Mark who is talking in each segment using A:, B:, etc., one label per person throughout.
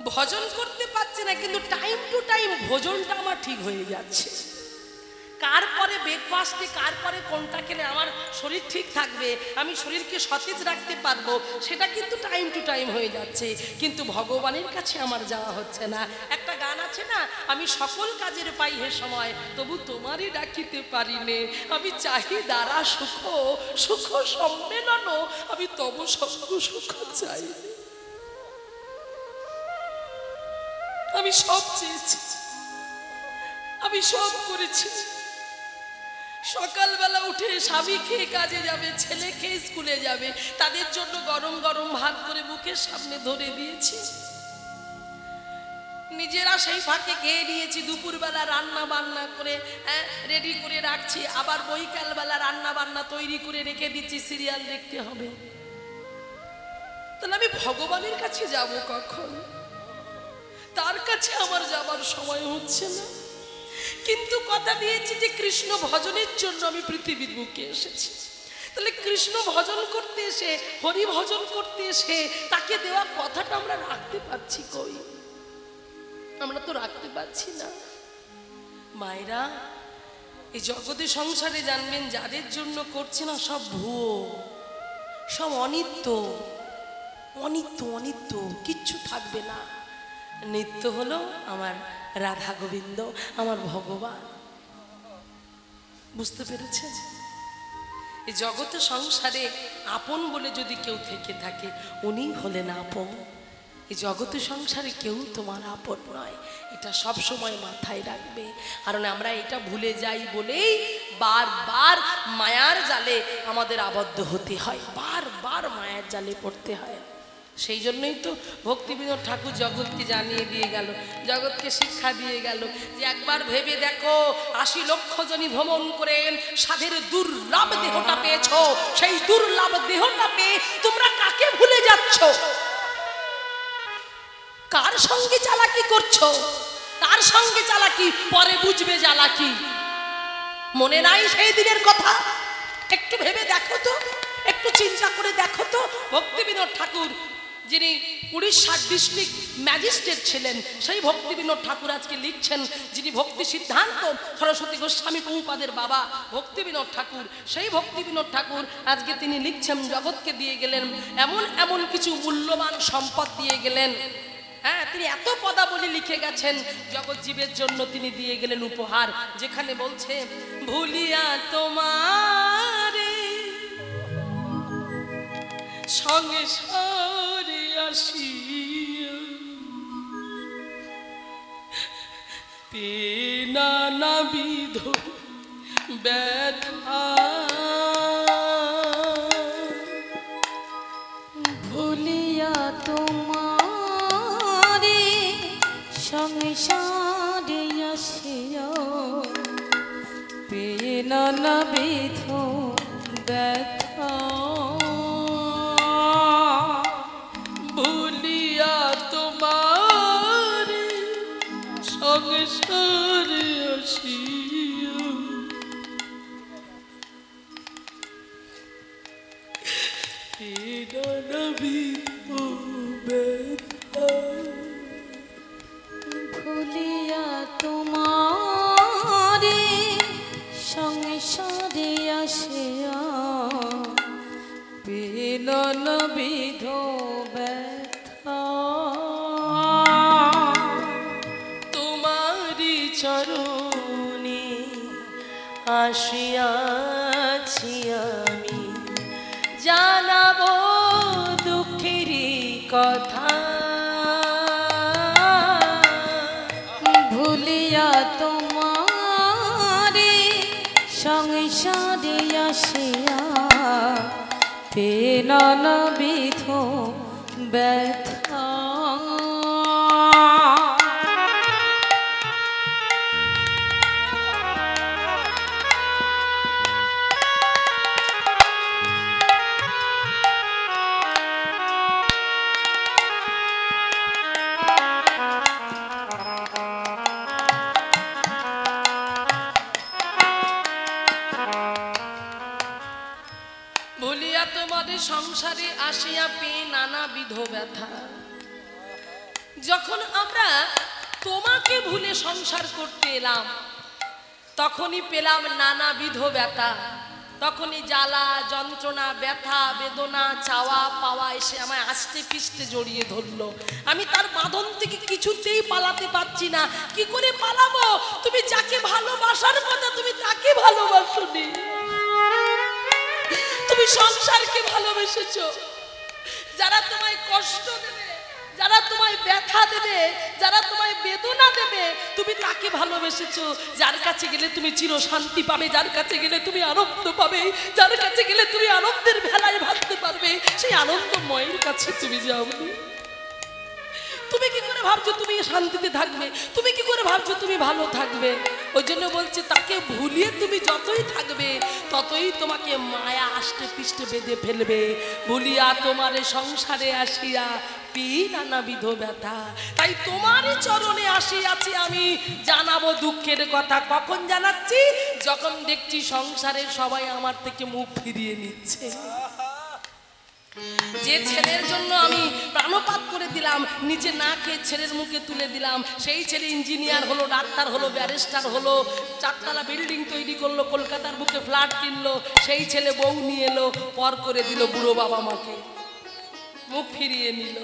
A: ভজন করতে পারছি না, কিন্তু টাইম টু টাইম ভোজনটা আমার ঠিক হয়ে যাচ্ছে। কার পরে ব্রেকফাস্টে কার পরে কোনটা খেলে আমার শরীর ঠিক থাকবে, আমি শরীরকে সতেজ রাখতে পারবো, সেটা কিন্তু টাইম টু টাইম হয়ে যাচ্ছে। কিন্তু ভগবানের কাছে আমার যাওয়া হচ্ছে না। একটা গান আছে না, আমি সকল কাজের পাই হে সময়, তবু তোমারই ডাকিতে পারি নে। আমি চাহি দ্বারা সুখ, সুখ সম্মেলন, আমি তব সঙ্গ সুখ চাই। আমি সব চেয়েছি, আমি সব করেছি। সকালবেলা উঠে স্বামী খেয়ে কাজে যাবে, ছেলে খেয়ে স্কুলে যাবে, তাদের জন্য গরম গরম ভাত করে মুখের সামনে ধরে দিয়েছি। নিজেরা সেই ফাঁকে খেয়ে নিয়েছি। দুপুরবেলা রান্না বান্না করে রেডি করে রাখছি, আবার বৈকালবেলা রান্না বান্না তৈরি করে রেখে দিচ্ছি, সিরিয়াল দেখতে হবে। তাহলে আমি ভগবানের কাছে যাব কখন? তার কাছে আমার যাবার সময় হচ্ছে না। কিন্তু কথা দিয়েছি যে কৃষ্ণ ভজনের জন্য আমি পৃথিবীর বুকে এসেছি। তাহলে কৃষ্ণ ভজন করতে এসে, হরি ভজন করতে এসে তাকে দেওয়া কথাটা আমরা রাখতে পারছি কই? আমরা তো রাখতে পারছি না। মায়েরা, এই জগতে সংসারে জানবেন যাদের জন্য করছে না, সব ভুয়ো, সব অনিত্য, অনিত্য অনিত্য, কিচ্ছু থাকবে না। নিত্য হলো আমার রাধা গোবিন্দ, আমার ভগবান। বুঝতে পেরেছেন? এই জগতে সংসারে আপন বলে যদি কেউ থেকে থাকে, উনি হলেন আপন। এই জগতে সংসারে কেউ তোমার আপন নয়, এটা সব সময় মাথায় রাখবে। কারণ আমরা এটা ভুলে যাই বলেই বারবার মায়ার জালে আমাদের আবদ্ধ হতে হয়, বারবার মায়ার জালে পড়তে হয়। সেই জন্যই তো ভক্তিবিনোদ ঠাকুর জগৎকে জানিয়ে দিয়ে গেল, জগৎকে শিক্ষা দিয়ে গেল যে একবার ভেবে দেখো, ৮০ লক্ষ জনই ভ্রমণ করেন, সাধের দুর্লভ দেহটা পেয়েছ, সেই দুর্লভ দেহটা পেয়ে তোমরা কাকে ভুলে যাচ্ছ? কার সঙ্গে চালাকি করছো? কার সঙ্গে চালাকি? পরে বুঝবে চালাকি। মনে নাই সেই দিনের কথা? একটু ভেবে দেখো তো, একটু চিন্তা করে দেখো তো। ভক্তিবিনোদ ঠাকুর, যিনি উড়িষ্যার ডিস্ট্রিক্ট ম্যাজিস্ট্রেট ছিলেন, সেই ভক্তিবিনোদ ঠাকুর আজকে লিখছেন, যিনি ভক্তি সিদ্ধান্ত সরস্বতী গোস্বামী প্রভুপাদের বাবা ভক্তিবিনোদ ঠাকুর, সেই ভক্তিবিনোদ ঠাকুর আজকে তিনি লিখছেন, জগৎকে দিয়ে গেলেন এমন এমন কিছু মূল্যবান সম্পদ দিয়ে গেলেন। হ্যাঁ, তিনি এত পদাবলী লিখে গেছেন, জগৎ জীবের জন্য তিনি দিয়ে গেলেন উপহার। যেখানে বলছে, ভুলিয়া তোমারে সঙ্গে সরে আসিয়া, পেনা নাবিধ ব্যথা,
B: ভুলিয়া তোমারে সংসারে আসিয়া, পেনা নাবিধ ব্যথা,
A: ভুলিয়া তোমারে সংসারে আসিয়া, পেনা নাবিধ ব্যথা,
B: ভুলিয়া তোমারে সংসারে আসিয়া, পেনা নাবিধ ব্যথা,
A: তোমারি চরণে আসিয়াছি আমি, জানাবো দুঃখেরই কথা,
B: ভুলিয়া তোমারে সংসারে আসিয়া, পেনা নাবিধ ব্যথা।
A: ভুলিয়া তোমাদের সংসারে আসিয়া পেয়ে নানাবিধ ব্যথা। যখন আমরা তোমাকে ভুলে সংসার করতে এলাম তখনই পেলাম নানাবিধ ব্যথা, তখনই জ্বালা যন্ত্রণা ব্যথা বেদনা চাওয়া পাওয়া এসে আমায় আস্তে পিষ্টে জড়িয়ে ধরলো। আমি তার বাঁধন থেকে কিছুতেই পালাতে পারছি না। কি করে পালাবো? তুমি যাকে ভালোবাসার কথা তুমি তাকে ভালোবাসোনি, তুমি সংসারকে ভালোবেসেছো। যারা তোমায় কষ্ট দেবে, যারা তোমায় ব্যথা দেবে, যারা তোমায় বেদনা দেবে, তুমি তাকে ভালোবেসেছো। যার কাছে গেলে তুমি চির শান্তি পাবে, যার কাছে গেলে তুমি আনন্দ পাবে, যার কাছে গেলে তুমি আনন্দের ভেলায় ভাসতে পারবে, সেই আনন্দময়ের কাছে তুমি যাওনি। তুমি কি করে ভাবছো তুমি শান্তিতে থাকবে? তুমি কি করে ভাবছো তুমি ভালো থাকবে? ওই জন্য বলছে তাকে ভুলিয়ে তুমি যতই থাকবে ততই তোমাকে মায়া আষ্টে পিষ্টে বেঁধে ফেলবে। ভুলিয়া তোমারে সংসারে আসিয়া পি নানাবিধ ব্যথা। তাই তোমারই চরণে আসিয়াছি আমি, জানাবো দুঃখের কথা। কখন জানাচ্ছি? যখন দেখছি সংসারের সবাই আমার থেকে মুখ ফিরিয়ে নিচ্ছে। যে ছেলের জন্য আমি প্রাণপাত করে দিলাম, নিজে না খেয়ে ছেলের মুখে তুলে দিলাম, সেই ছেলে ইঞ্জিনিয়ার হলো, ডাক্তার হলো, ব্যারিস্টার হলো, 4 তলা বিল্ডিং তৈরি করলো, কলকাতার বুকে ফ্ল্যাট কিনলো। সেই ছেলে বউ নিয়ে এলো, পর করে দিল বুড়ো বাবা মাকে, মুখ ফিরিয়ে নিল।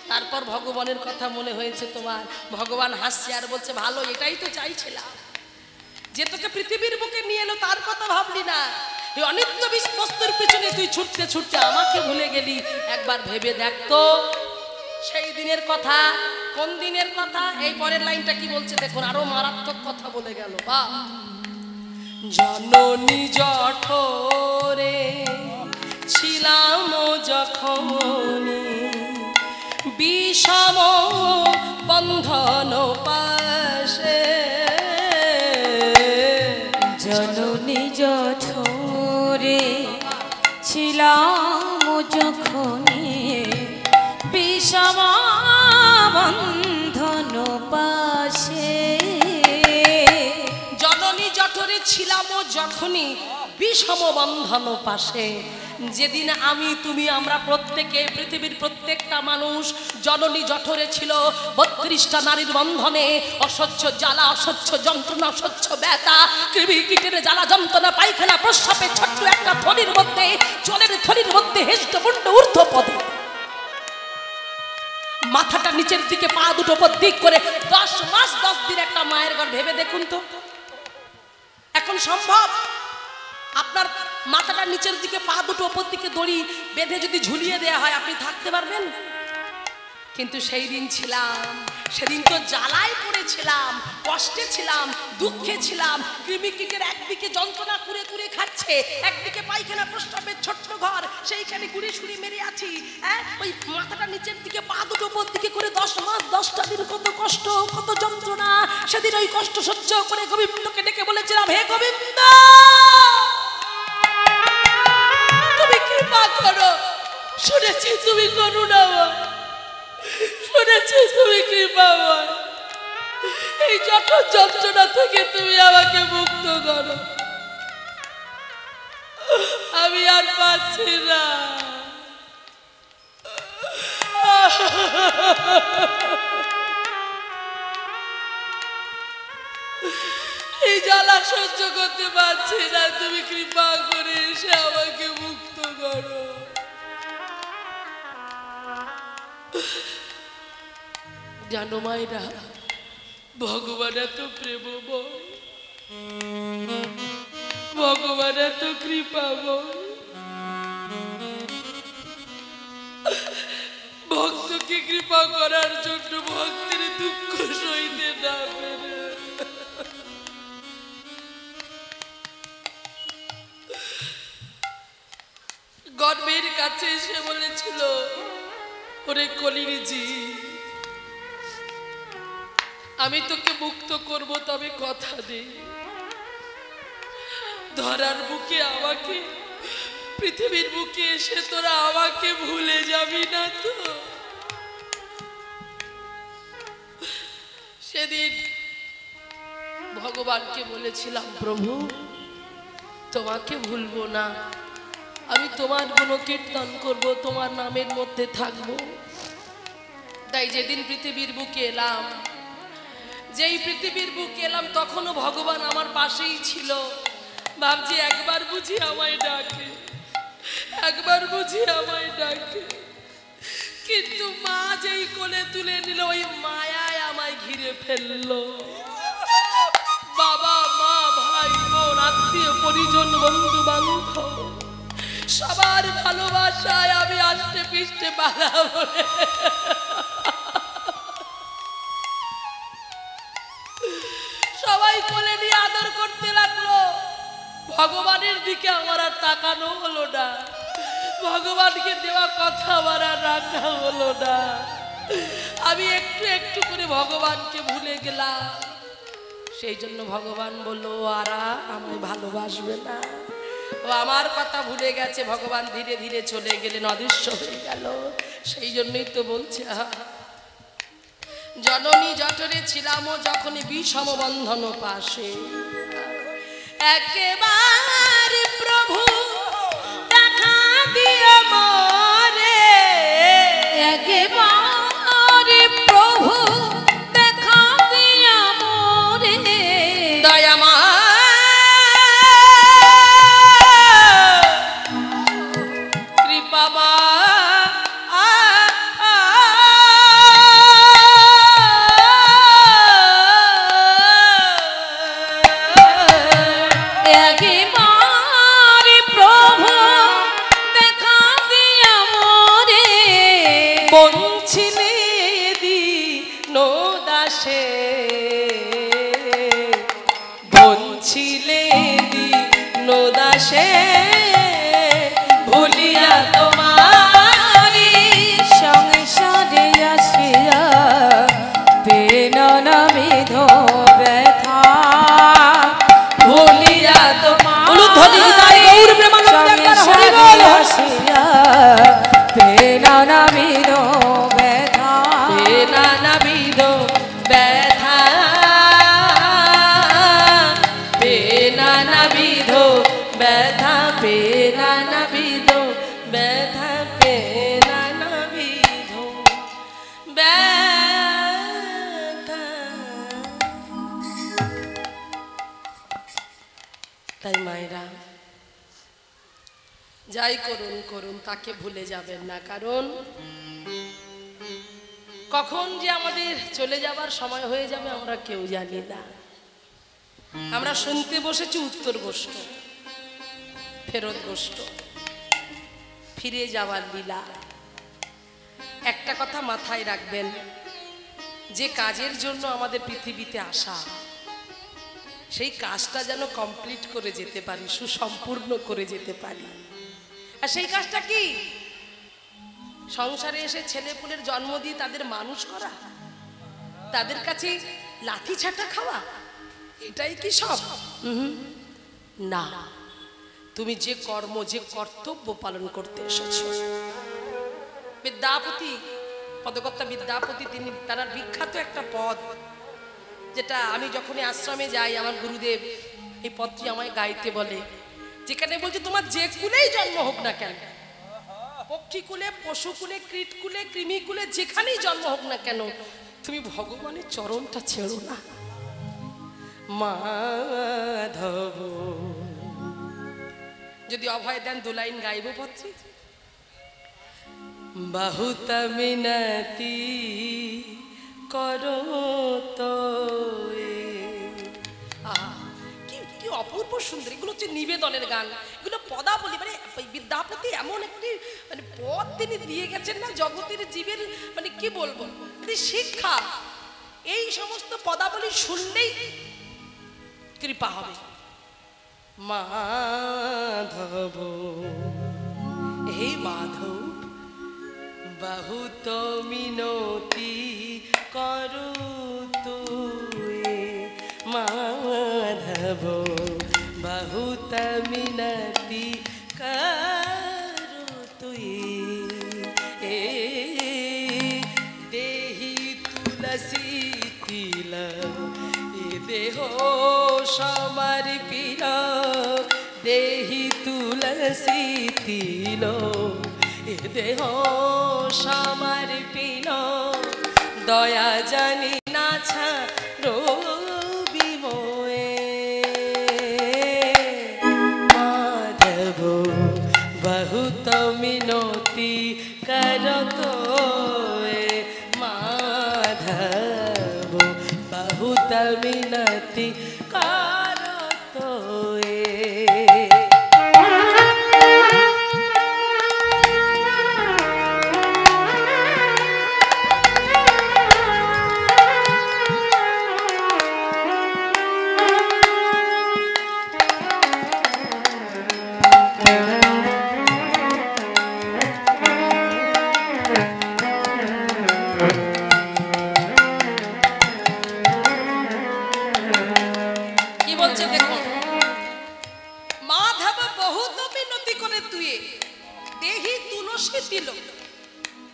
A: তারপর ভগবানের কথা মনে হয়েছে তোমার। ভগবান হাসছে আর বলছে ভালো, এটাই তো চাইছিলাম। যে তোকে পৃথিবীর বুকে নিয়ে এলো তার কথা ভাবলি না, এই অনিত্য বস্তুর পিছনে তুই ছুটতে ছুটতে আমাকে ভুলে গেলি। একবার ভেবে দেখ তো সেই দিনের কথা। কোন দিনের কথা? এই পরের লাইনটা কি বলছে দেখুন, আরো মারাত্মক কথা বলে গেল। বা জননী জঠরে ছিলাম যখনি, বিষম বন্ধন পাশে।
B: জননী জঠরে ছিলাম যখনি, বিষম বন্ধন পাশে।
A: জননী জঠরে ছিলাম যখনই বিষম বন্ধন পাশে। যেদিন আমি তুমি আমরা প্রত্যেকে, পৃথিবীর প্রত্যেকটা মানুষ জননী জঠরে ছিল, 32টা নারীর বন্ধনে, অসহ্য জ্বালা, অসহ্য যন্ত্রণা, অসহ্য ব্যথা, কৃমি কীটের জ্বালা যন্ত্রণা, পায়খানা প্রস্রাবের ছোট্ট একটা থলির মধ্যে, জলের থলির মধ্যে হেষ্টপুণ্ড ঊর্ধ্ব পদে, মাথাটা নিচের দিকে, পা দুটো উপর দিক করে 10 মাস 10 দিন একটা মায়ের ঘর। ভেবে দেখুন তো এখন সম্ভব? আপনার মাথাটা নিচের দিকে, পা দুটো উপর দিকে দড়ি বেঁধে যদি ঝুলিয়ে দেয়া হয় আপনি থাকতে পারবেন? কিন্তু সেই দিন ছিলাম, সেদিন তো জ্বালায় পড়েছিলাম, কষ্টে ছিলাম, দুঃখে ছিলাম। কৃমিকীটের একদিকে যন্ত্রণা কুড়ে কুড়ে খাচ্ছে, একদিকে পায়খানা প্রস্রাবের ছোট্ট ঘর, সেইখানে গুড়ি সুড়ি মেরে আছি। ওই মাথাটা নিচের দিকে, পা দুটো উপর দিকে করে 10 মাস 10টা দিন কত কষ্ট, কত যন্ত্রণা। সেদিন ওই কষ্ট সহ্য করে গোবিন্দকে ডেকে বলেছিলাম, হে গোবিন্দ তুমি কৃপা করো, শুনেছি তুমি করুণাময়, শুনেছি তুমি কৃপাময়, এই জঠর যন্ত্রণা থেকে তুমি আমাকে মুক্ত করো, আমি আর পাচ্ছি না। এই জ্বালা সহ্য করতে পারছি না, তুমি কৃপা করে এসে আমাকে মুক্ত করো। জানো মায়েরা, ভগবান এত প্রেমময়, ভগবান এত কৃপাময়, ভক্তকে কৃপা করার জন্য ভক্তের দুঃখ সইতে না পেরে গর্বের কাছে এসে বলেছিল, ওরে কলির জি, আমি তোকে মুক্ত করব, তবে কথা দে ধরার বুকে আমাকে, পৃথিবীর বুকে এসে তোরা আমাকে ভুলে যাবি না তো? সেদিন ভগবানকে বলেছিলাম, প্রভু তোমাকে ভুলবো না, আমি তোমার গুণকীর্তন করব, তোমার নামের মধ্যে থাকবো। তাই যেদিন পৃথিবীর বুকে বুকে এলাম, যেই পৃথিবীর বুকে এলাম তখনও ভগবান আমার পাশেই ছিল। ভাবছি একবার বুঝি আমায় ডাকে, একবার বুঝি আমায় ডাকে। কিন্তু মা যেই কোলে তুলে নিল ওই মায়ায় আমায় ঘিরে ফেললো। বাবা মা ভাই বোন আত্মীয় পরিজন বন্ধু বান্ধব সবার ভালোবাসায় আমি আষ্টে পৃষ্ঠে বাধা পড়ে সবাই কোলে নিয়ে আদর করতে লাগলো। ভগবানের দিকে আমার আর তাকানো হলো না, ভগবানকে দেওয়া কথা আমার আর রাখা হলো না। আমি একটু একটু করে ভগবানকে ভুলে গেলাম। সেই জন্য ভগবান বললো আরা আমায় ভালোবাসবে না, ও আমার কথা ভুলে গেছে। ভগবান ধীরে ধীরে চলে গেলেন, অদৃশ্য হয়ে গেল। সেই জন্যই তো বলছে জননী জঠরে ছিলাম যখন বিষম বন্ধন পাশে, একেবারে প্রভু দেখা দিও মোরে,
B: একেবারে প্রভু দেখা দিও মোরে,
A: দয়ামা কৃপামা
B: একেবারে প্রভু দেখা দিও মোরে,
A: বঞ্চিলে দিনো দাসে, বঞ্চিলে দিনো দাসে ভুলিয়া তোমারি
B: সংসারে আসিয়া পেন নাবিধ ব্যথা,
A: ভুলিয়া তোমারি
B: সংসারে আসিয়া পেন নাবিধ ব্যথা,
A: নাবিধ ব্যথা, পেনা নাবিধ ব্যথা, পেনা নাবিধ ব্যথা, পেনা নাবিধ ব্যথা। তাই মায়েরা যাই করুন করুন তাকে ভুলে যাবেন না, কারণ কখন যে আমাদের চলে যাবার সময় হয়ে যাবে আমরা কেউ জানি না। আমরা শুনতে বসেছি উত্তর গোষ্ঠ, ফেরত গোষ্ঠ, ফিরে যাওয়ার লীলা। একটা কথা মাথায় রাখবেন, যে কাজের জন্য আমাদের পৃথিবীতে আসা সেই কাজটা যেন কমপ্লিট করে যেতে পারি, সুসম্পূর্ণ করে যেতে পারি। আর সেই কাজটা কি? সংসারে এসে ছেলেপুলের জন্ম দিয়ে তাদের মানুষ করা, তাদের কাছে লাঠি ছাটা খাওয়া, এটাই কি সব? না, তুমি যে কর্ম যে কর্তব্য পালন করতে এসেছো। বিদ্যাপতি, পদকর্তা বিদ্যাপতি, তিনি তার বিখ্যাত একটা পদ, যেটা আমি যখনই আশ্রমে যাই আমার গুরুদেব এই পদটি আমায় গাইতে বলে, যেখানে বলছে তোমার যে কুলেই জন্ম হোক না কেন, পক্ষীকুলে, পশুকুলে, কীটকুলে, কৃমিকুলে, যেখানেই জন্ম হোক না কেন, তুমি ভগবানের চরণটা ছেড়ো না। মাধব যদি অভয় দেন দু লাইন গাইব পত্রী। বহুত মিনতি করো তো, কি অপূর্ব সুন্দর। এগুলো হচ্ছে নিবেদনের গান, এগুলো পদাবলী। মানে বিদ্যাপতি এমন একটি মানে পদ তিনি দিয়ে গেছেন না জগতের জীবের, মানে কি বলবো, শিক্ষা। এই সমস্ত পদাবলী শুনলেই কৃপা হবে। মাধব হে মাধব বহুত মিনতি করু তুই, মাধব বহুত মিনতি করু তুই, দেহি তুলসী তিল দেহ সমর্পিল, দেহি তুলসী তিল দেহ সমর্পিল, দয়া জানি না ছাড়ো বিময়ে মাধব বহুত মিনতি করত মাধব বহুত মিনতি করত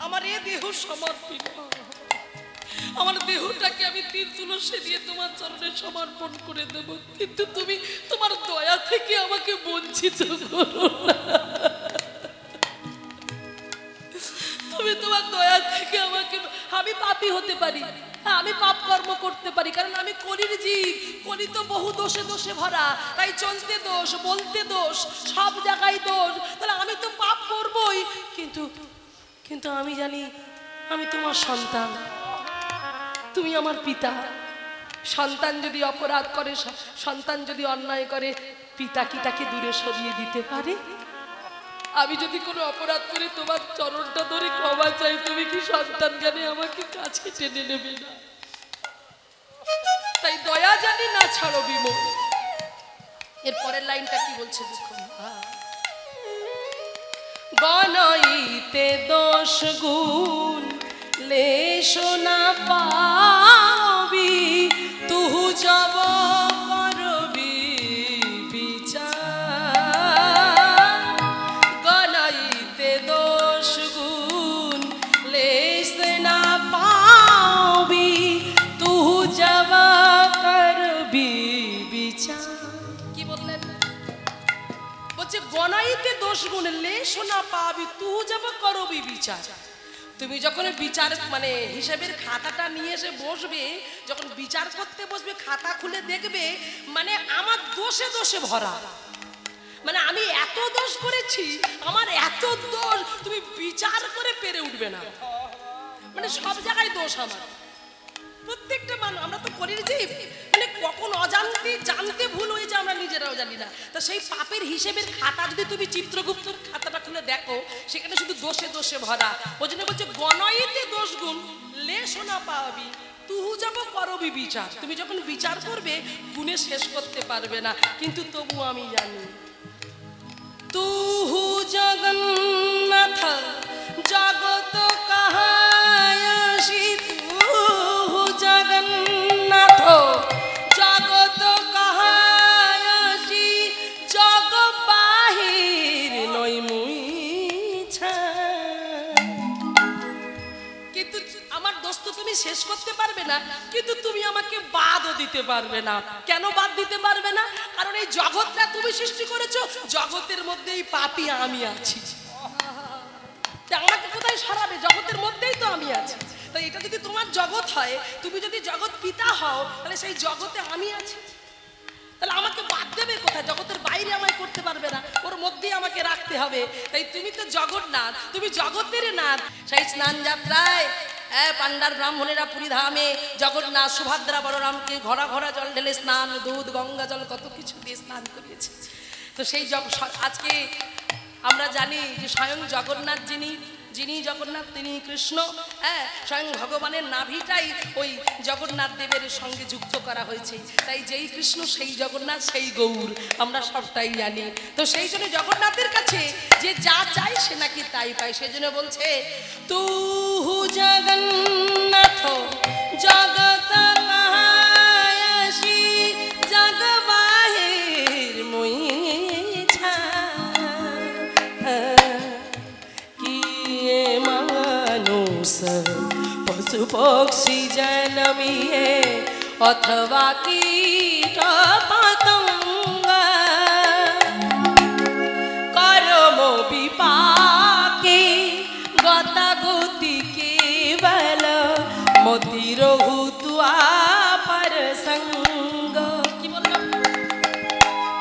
A: আমার এই দেহ সমর্পিত আমার দেহটাকে আমি তীর তুলসী দিয়ে তোমার চরণে সমর্পণ করে দেব কিন্তু তুমি তোমার দয়া থেকে আমাকে বঞ্চিত করো না তুমি তোমার দয়া থেকে আমাকে আমি পাপী হতে পারি আমি পাপ কর্ম করতে পারি কারণ আমি কলির জীব কলি তো বহু দোষে দোষে ভরা তাই চলতে দোষ বলতে দোষ সব জায়গায় দোষ তাহলে আমি তো পাপ করবই কিন্তু কিন্তু আমি জানি আমি তোমার সন্তান তুমি আমার পিতা সন্তান যদি অপরাধ করে সন্তান যদি অন্যায় করে পিতা কি তাকে দূরে সরিয়ে দিতে পারে আমি যদি কোনো অপরাধ করি তোমার চরণটা ধরে ক্ষমা চাই তুমি কি সন্তান জ্ঞানে আমাকে কাছে টেনে নেবে না তাই দয়া জানি না ছাড়ো বিমল এর পরের লাইনটা কি বলছে দেখুন গণইতে দোষ গুণ লেশ না পাবি তুহু যাব করবি বিচার গণইতে দোষ গুণ লেশ না পাবি তুহু যাব করবি বিচার কি বললেন বলছে গণাইতে দোষ গুণ লেশ না পাবি তুহু যাব করবি বিচার তুমি যখন বিচার মানে হিসাবের খাতাটা নিয়ে এসে বসবে যখন বিচার করতে বসবে খাতা খুলে দেখবে মানে আমার দোষে দোষে ভরা মানে আমি এত দোষ করেছি আমার এত দোষ তুমি বিচার করে পেরে উঠবে না মানে সব জায়গায় দোষ আমার প্রত্যেকটা মানুষ আমরা তো করির জীব মানে কখন অজান্তে জানতে ভুল হয়ে যায় আমরা নিজেরাও জানি না তো সেই পাপের হিসেবের খাতা যদি তুমি চিত্রগুপ্তর খাতাটা খুলে দেখো সেখানে শুধু দোষে দোষে ভরা ওই জন্য বলছে গণইতে দোষ গুণ লেশ না পাবি তুহু যাব করবি বিচার তুমি যখন বিচার করবে গুণে শেষ করতে পারবে না কিন্তু তবু আমি জানি তুহু জগন্নাথ জগত কাহায়াসি তুহু জগন্নাথ জগত কাহায়াসি জগ বাহির নই মুই কিন্তু আমার দোষ তো তুমি শেষ করতে পারবে না কিন্তু তুমি আমাকে বাদও দিতে পারবে না কেন বাদ দিতে পারবে না কারণ এই জগৎটা তুমি সৃষ্টি করেছো জগতের মধ্যেই পাপী আমি আছি আমাকে কোথায় সরাবে জগতের মধ্যেই তো আমি আছি তাই এটা যদি তোমার জগৎ হয় তুমি যদি জগৎ পিতা হও তাহলে সেই জগতে আমি আছি তাহলে আমাকে বাদ দেবে কোথায় জগতের বাইরে আমায় করতে পারবে না ওর মধ্যেই আমাকে রাখতে হবে তাই তুমি তো জগন্নাথ তুমি জগতের নাথ সেই স্নান যাত্রায় পান্ডার ব্রাহ্মণেরা পুরী ধামে জগন্নাথ সুভদ্রা বলরামকে ঘোড়া ঘোড়া জল ঢেলে স্নান দুধ গঙ্গা জল কত কিছু দিয়ে স্নান করিয়েছে তো সেই আজকে আমরা জানি যে স্বয়ং জগন্নাথ যিনি জগন্নাথ তিনি কৃষ্ণ স্বয়ং ভগবানের নাভিটাই ওই জগন্নাথ দেবের সঙ্গে যুক্ত করা হয়েছে তাই যেই কৃষ্ণ সেই জগন্নাথ সেই গৌর আমরা সবটাই জানি তো সেই জন্য জগন্নাথের কাছে যে যা চাই সে নাকি তাই পায় সেই জন্য বলছে তুহু জগন্নাথ জগত কাহায়াসি জগ বাহির মুই পশু পক্ষী জনমিয়ে অথবা কীট পতঙ্গ করম বিপাকে গতাগতি কেবল মতি তুয়া পর সঙ্গ। কি বললাম?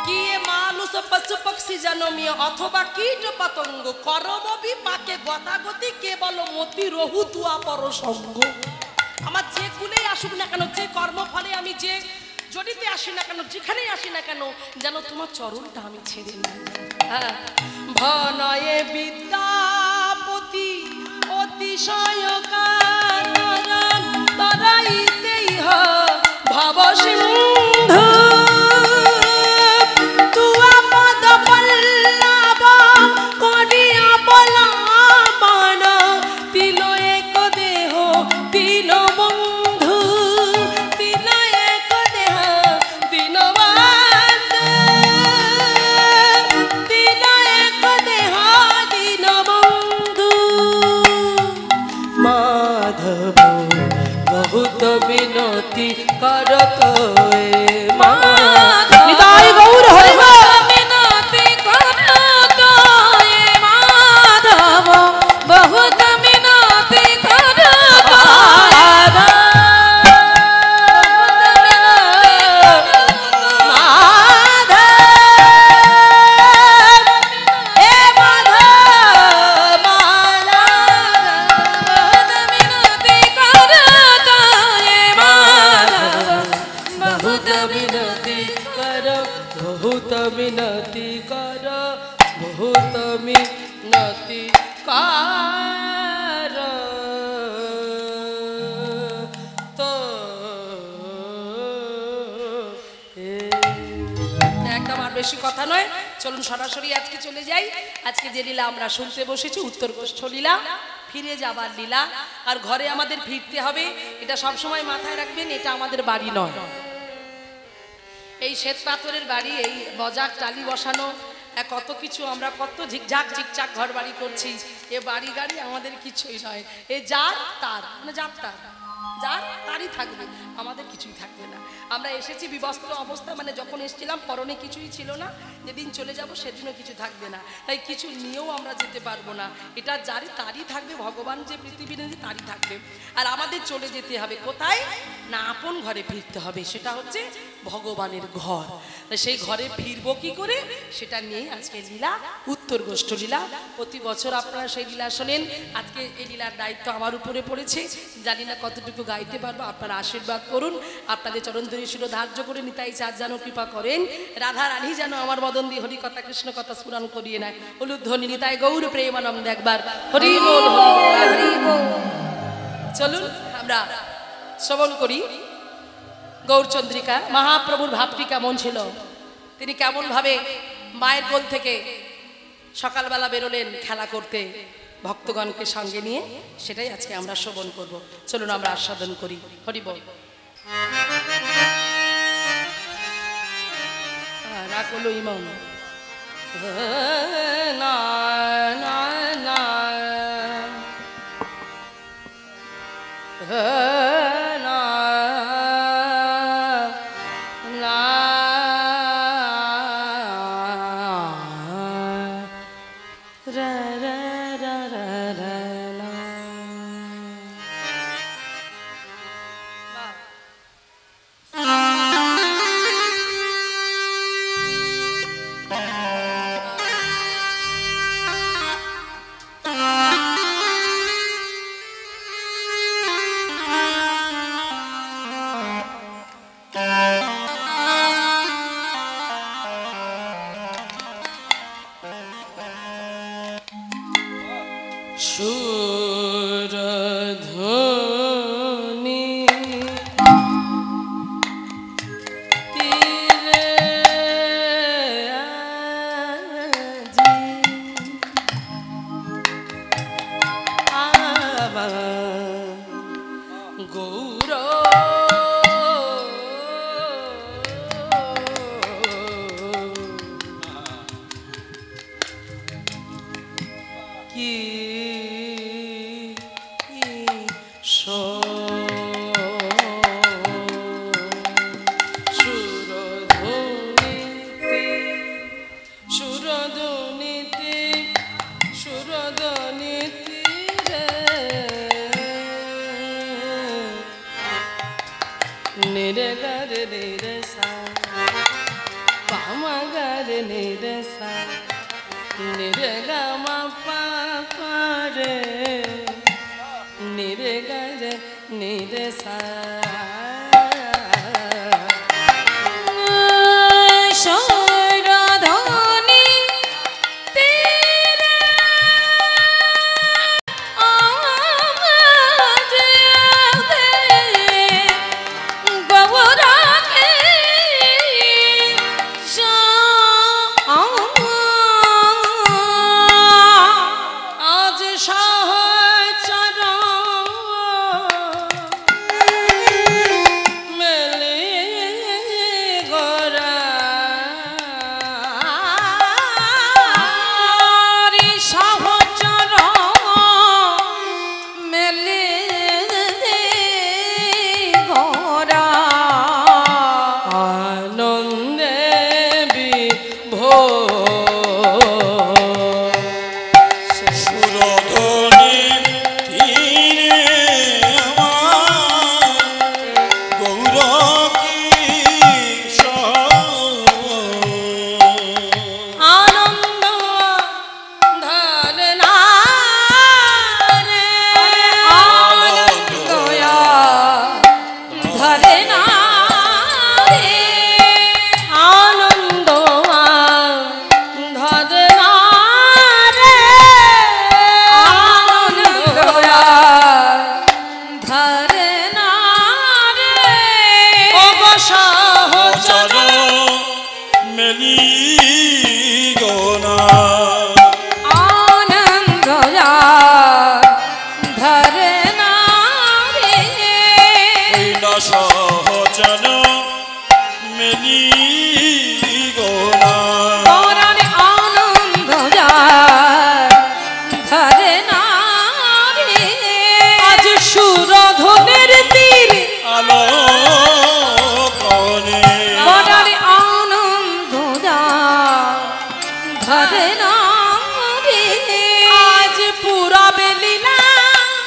A: কি এ মানুষ পশু পক্ষী জনমীয় অথবা কীট পতঙ্গ করমবি পাকে গতাগতি কেবল মতি রহু তুয়া পর সঙ্গ। আমার যে কুলেই আসুক না কেন, যে কর্মফলে আমি যে জড়িতে আসি না কেন, যেখানেই আসি না কেন, যেন তোমার চরণটা আমি ছেড়ে নিই। হ্যাঁ, ভনয়ে বিদ্যাপতি অতিশয় কাতর তরাইতেই ভব সিন্ধু তুয়া পদ পল্লব করিয়া বলাবন তিল এক দেহ তিল বন্ধু তিল এক দেহ তিল বন্ধু তিল এক দেহ তিল বন্ধু। মাধব বহুত বিনতি করত নিতাই গৌর হরি
B: মিনতি করত মাধব বহুত মিনতি করত
A: मिनती कर बहुत मिनती कर तो একদম আর বেশি কথা নয়, চলুন সরাসরি আজকে চলে যাই। আজকে যে লীলা আমরা শুনতে বসেছি উত্তর গোষ্ঠ লীলা, ফিরে যাবার লীলা। আর ঘরে আমাদের ফিরতে হবে, এটা সবসময় মাথায় রাখবেন, এটা আমাদের বাড়ি নয়। এই শ্বেত পাথরের বাড়ি, এই বজাক টালি বসানো, কত কিছু আমরা কত ঝিকঝাক ঝিকঝাক ঘর বাড়ি করছি, এ বাড়ি গাড়ি আমাদের কিছুই নয়। এ যার তার, মানে যার তার, যার তারই থাকবে, আমাদের কিছুই থাকবে না। আমরা এসেছি বিবস্ত্র অবস্থা, মানে যখন এসেছিলাম পরনে কিছুই ছিল না, যেদিন চলে যাব সেদিনও কিছু থাকবে না, তাই কিছু নিয়েও আমরা যেতে পারবো না। এটা যারই তারই থাকবে, ভগবান যে পৃথিবীর তারই থাকবে। আর আমাদের চলে যেতে হবে কোথায় না, আপন ঘরে ফিরতে হবে, সেটা হচ্ছে ভগবানের ঘর। সেই ঘরে ফিরবো কি করে, সেটা নিয়েই আজকে লীলা, উত্তর গোষ্ঠ লীলা। প্রতি বছর আপনারা সেই লীলা শোনেন, আজকে এই লীলার দায়িত্ব আমার উপরে পড়েছে। জানি না কতটুকু গাইতে পারবো, আপনারা আশীর্বাদ করুন, আপনাদের চরণ ধরে শির ধার্য করে নিতাই চাঁদ যেন কৃপা করেন, রাধা রানী যেন আমার মদন দিয়ে হরি কথা কৃষ্ণ কথা স্মরণ করিয়ে নেয়। হলুধ্বনি নিতাই গৌর প্রেমানন্দ একবার হরি বল হরি বল। চলুন আমরা শ্রবণ করি গৌরচন্দ্রিকা। মহাপ্রভুর ভাবটি কেমন ছিল, তিনি কেমন ভাবে মায়ের কোল থেকে সকালবেলা বেরোলেন খেলা করতে ভক্তগণকে সঙ্গে নিয়ে, সেটাই আজকে আমরা শ্রবণ করব। চলুন আমরা আস্বাদন করি, হরি বল। রাখলো ইমাম না না না নিরে গারে নিরে সা পামা গারে নিরে সা নিরে গা মা পা পা রে নিরে গারে নিরে সা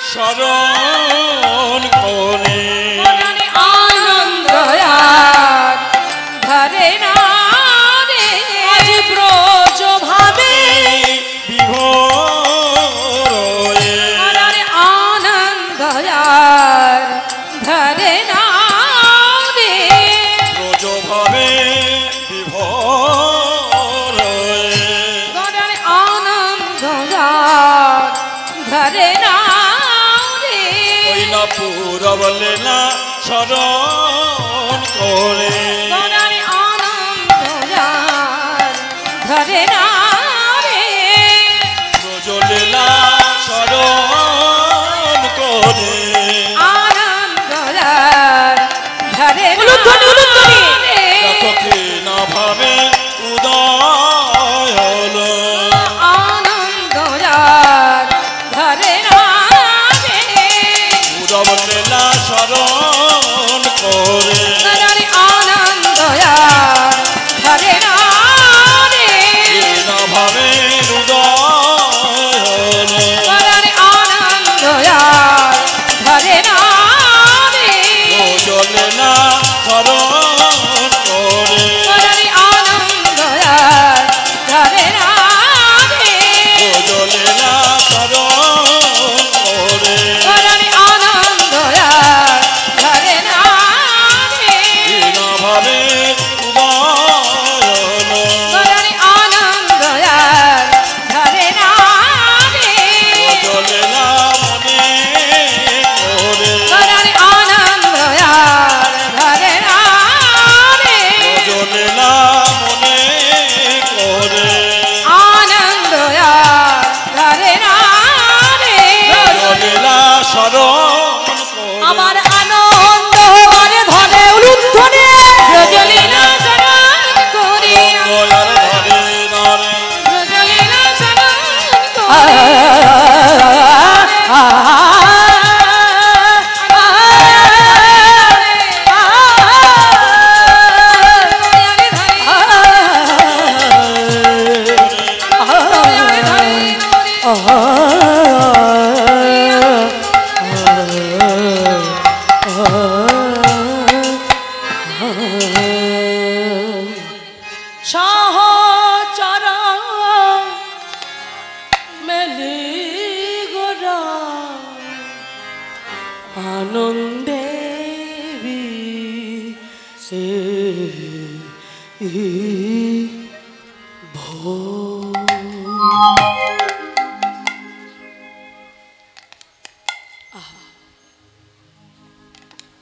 C: শরণ করে
B: আনন্দ ধরে না রে
A: আজ ব্রজ ভাবে
C: বিভোর
B: আনন্দ ধরে না রে
C: ব্রজ ভাবে বিভোর
B: আনন্দ ধরে না
C: পুরব লীলা স্মরণ করে
B: আনন্দ ধরে না রে
C: ব্রজ লীলা স্মরণ করে
B: আনন্দ ধরে
C: দেখো না ভাবে উদয় হলো
B: আনন্দ ধরে না
C: লীলা স্মরণ করে
B: আনন্দ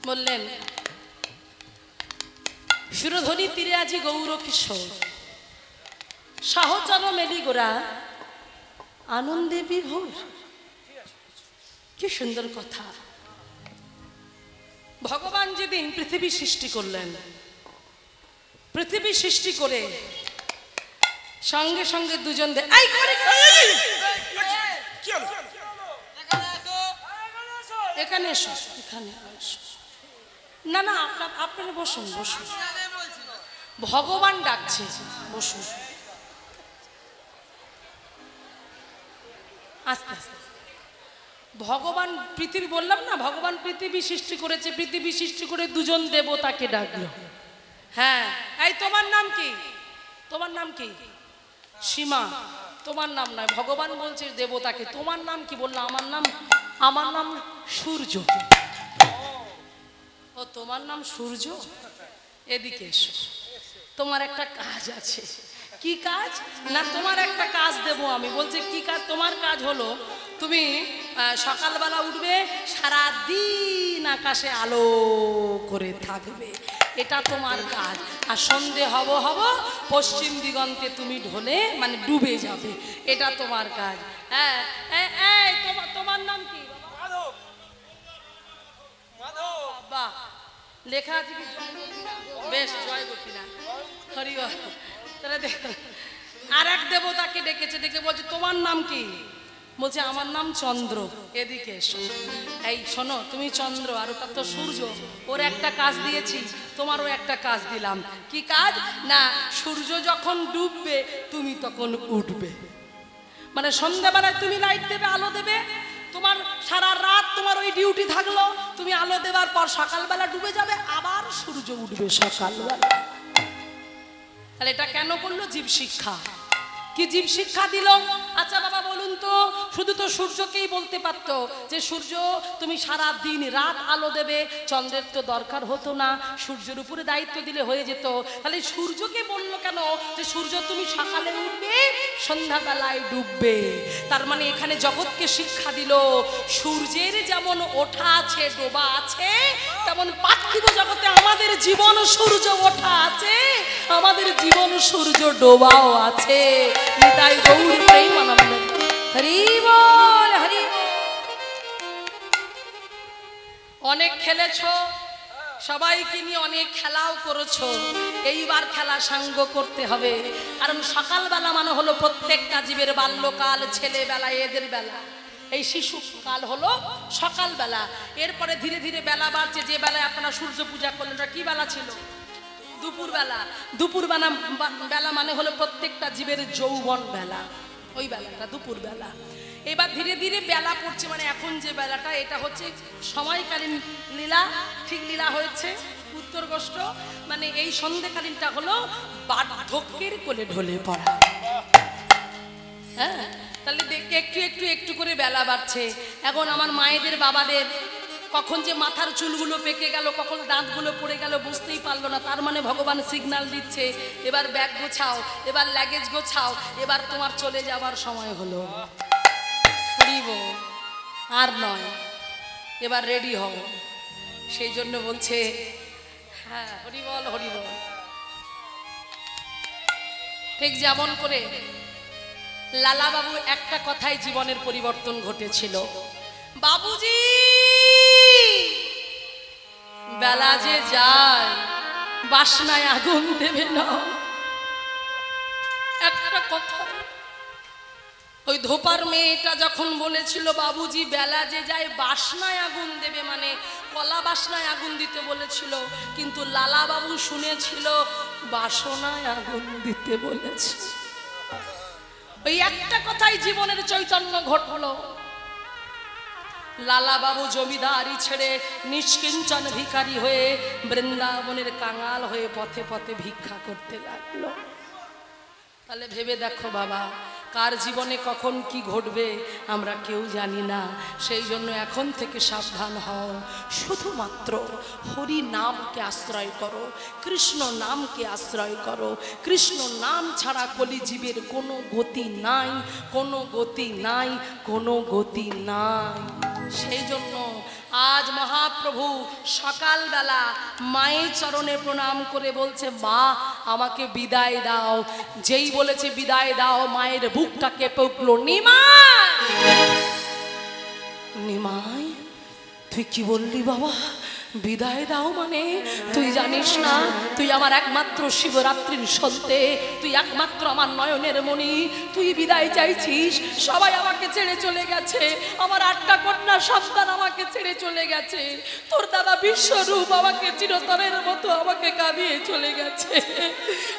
A: বললেন সুরধ্বনি তীরে আজি গৌর কিশোর, সহচর মেলি গোরা আনন্দে বিভোর। কি সুন্দর কথা। ভগবান যেদিন পৃথিবী সৃষ্টি করলেন, পৃথিবী সৃষ্টি করে সঙ্গে সঙ্গে দুজন এখানে এসো, এখানে এসো। না না, আপনারা বসুন বসুন, ভগবান ডাকছে, বসুন। আস্তে আস্তে। ভগবান পৃথিবী, বললাম না ভগবান পৃথিবী সৃষ্টি করেছে, পৃথিবী সৃষ্টি করে দুজন দেবতাকে ডাকলো। হ্যাঁ, এই তোমার নাম কি? তোমার নাম কি? সীমা। তোমার নাম নয়, ভগবান বলছে দেবতাকে তোমার নাম কি? বললো আমার নাম সূর্য। ও তোমার নাম সূর্য? এদিকে এসো, তোমার একটা কাজ আছে। কি কাজ? না তোমার একটা কাজ দেবো আমি। বলছে কি কাজ? তোমার কাজ হলো তুমি সকালবেলা উঠবে, সারা দিন আকাশে আলো করে থাকবে, এটা তোমার কাজ। আর সন্ধে হব পশ্চিম দিগন্তে তুমি ঢলে মানে ডুবে যাবে, এটা তোমার কাজ। হ্যাঁ, তোমার নাম কি? বাহ, লেখা আছে কি? বেশ, জয় গোপীনাথ, হরি বল। তাহলে দেখো, আর এক দেবতাকে ডেকেছে, ডেকে বলছে তোমার নাম কি? বলছে আমার নাম চন্দ্র। এদিকে এসো। এই শোনো, তুমি চন্দ্র আর ওটা তো সূর্য, ওর একটা কাজ দিয়েছি, তোমারও একটা কাজ দিলাম। কি কাজ? না সূর্য যখন ডুববে তুমি তখন উঠবে, মানে সন্ধ্যাবেলায় তুমি লাইট দেবে, আলো দেবে। তোমার সারা রাত তোমার ওই ডিউটি থাকলো, তুমি আলো দেওয়ার পর সকালবেলা ডুবে যাবে, আবার সূর্য উঠবে সকালবেলা। তাহলে এটা কেন করলো? জীব শিক্ষা। কি জীব শিক্ষা দিল? আচ্ছা বাবা বলুন তো, শুধু তো সূর্যকেই বলতে পারতো যে সূর্য তুমি সারা দিন রাত আলো দেবে, চন্দ্রের তো দরকার হতো না, সূর্যের উপরে দায়িত্ব দিলে হয়ে যেত। তাহলে সূর্যকে বললো কেন যে সূর্য তুমি সকালে উঠবে, সন্ধ্যাবেলায় ডুববে? তার মানে এখানে জগৎকে শিক্ষা দিল সূর্যের যেমন ওঠা আছে ডোবা আছে, তেমন পার্থিব জগতে আমাদের জীবন সূর্য ওঠা আছে, আমাদের জীবন সূর্য ডোবাও আছে। নিতাই গৌর প্রেমানন্দ, হরি বল হরি বল। অনেক খেলেছো, সবাইকে নিয়ে অনেক খেলাও করেছো, এইবার খেলা সাঙ্গ করতে হবে। কারণ সকালবেলা মানে হলো প্রত্যেকটা জীবের বাল্যকাল, ছেলেবেলা, এদের বেলা। এই শিশুকাল হলো সকালবেলা, এরপরে ধীরে ধীরে বেলা বাড়ছে। যে বেলায় আপনারা সূর্য পূজা করলেন, কি বেলা ছিল? দুপুরবেলা। দুপুরবেলা বেলা মানে হলো প্রত্যেকটা জীবের যৌবন বেলা, ওই বেলাটা দুপুরবেলা। এবার ধীরে ধীরে বেলা পড়ছে, মানে এখন যে বেলাটা এটা হচ্ছে সময়কালীন লীলা। ঠিক লীলা হয়েছে উত্তরগোষ্ঠ, মানে এই সন্ধ্যেকালীনটা হলো বার্ধক্যের কোলে ঢলে পড়া। হ্যাঁ, তাহলে একটু একটু একটু করে বেলা বাড়ছে। এখন আমার মায়েদের বাবাদের কখন যে মাথার চুলগুলো পেকে গেল, কখন দাঁতগুলো পড়ে গেল বুঝতেই পারলো না। তার মানে ভগবান সিগন্যাল দিচ্ছে এবার ব্যাগ গোছাও, এবার লাগেজ গোছাও, এবার তোমার চলে যাবার সময় হলো। আর নয়, এবার রেডি হও। সেই জন্য বলছে, হ্যাঁ হরি বল হরি বল। ঠিক যেমন করে লালা বাবু একটা কথাই জীবনের পরিবর্তন ঘটেছিল। বাবুজি বেলা যে যায়, বাসনায় আগুন দেবে না, একটা কথা। ওই ধোপার মেয়েটা যখন বলেছিল বাবুজি বেলা যে যায় বাসনায় আগুন দেবে, মানে কলা বাসনায় আগুন দিতে বলেছিল, কিন্তু লালা বাবু শুনেছিল বাসনায় আগুন দিতে বলেছে। ওই একটা কথাই জীবনের চৈতন্য ঘটলো। লালা বাবু জমিদারি ছেড়ে নিষ্কিঞ্চন ভিখারি হয়ে বৃন্দাবনের কাঙাল হয়ে পথে পথে ভিক্ষা করতে লাগলো। তাহলে ভেবে দেখো বাবা, কার জীবনে কখন কি ঘটবে আমরা কেউ জানি না। সেই জন্য এখন থেকে সাবধান হও, শুধুমাত্র হরি নামকে আশ্রয় করো, কৃষ্ণ নামকে আশ্রয় করো। কৃষ্ণ নাম ছাড়া কলিজীবের কোনো গতি নাই, কোনো গতি নাই, কোনো গতি নাই। সেই জন্য আজ মহাপ্রভু সকালবেলা মায়ের চরণে প্রণাম করে বলছে, মা আমাকে বিদায় দাও। যেই বলেছে বিদায় দাও, মায়ের বুকটা কেঁপে উঠল। নিমাই, নিমাই তুই কি বললি বাবা? বিদায় দাও মানে? তুই জানিস না তুই আমার একমাত্র শিবরাত্রির সন্তে, তুই একমাত্র আমার নয়নের মণি, তুই বিদায় চাইছিস? সবাই আমাকে ছেড়ে চলে গেছে, আমার 8টা কন্যা সন্তান আমাকে ছেড়ে চলে গেছে, তোর দাদা বিশ্বরূপ আমাকে চিরতরের মতো আমাকে কাঁদিয়ে চলে গেছে,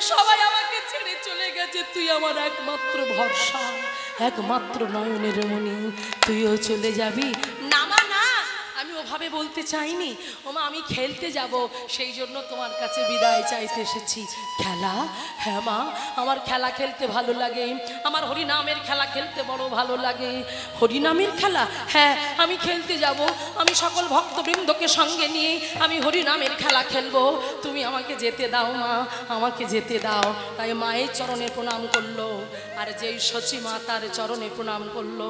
A: সবাই আমাকে ছেড়ে চলে গেছে, তুই আমার একমাত্র ভরসা, একমাত্র নয়নের মণি, তুইও চলে যাবি? না মা না, আমি ওভাবে বলতে চাইনি। ওমা আমি খেলতে যাব, সেই জন্য তোমার কাছে বিদায় চাইতে এসেছি। খেলা? হ্যাঁ মা, আমার খেলা খেলতে ভালো লাগে, আমার হরিনামের খেলা খেলতে বড় ভালো লাগে। হরিনামের খেলা? হ্যাঁ আমি খেলতে যাব, আমি সকল ভক্তবৃন্দকে সঙ্গে নিয়ে আমি হরিনামের খেলা খেলবো, তুমি আমাকে যেতে দাও মা, আমাকে যেতে দাও। তাই মায়ের চরণে প্রণাম করলো, আর যেই সচী মা তার চরণে প্রণাম করলো।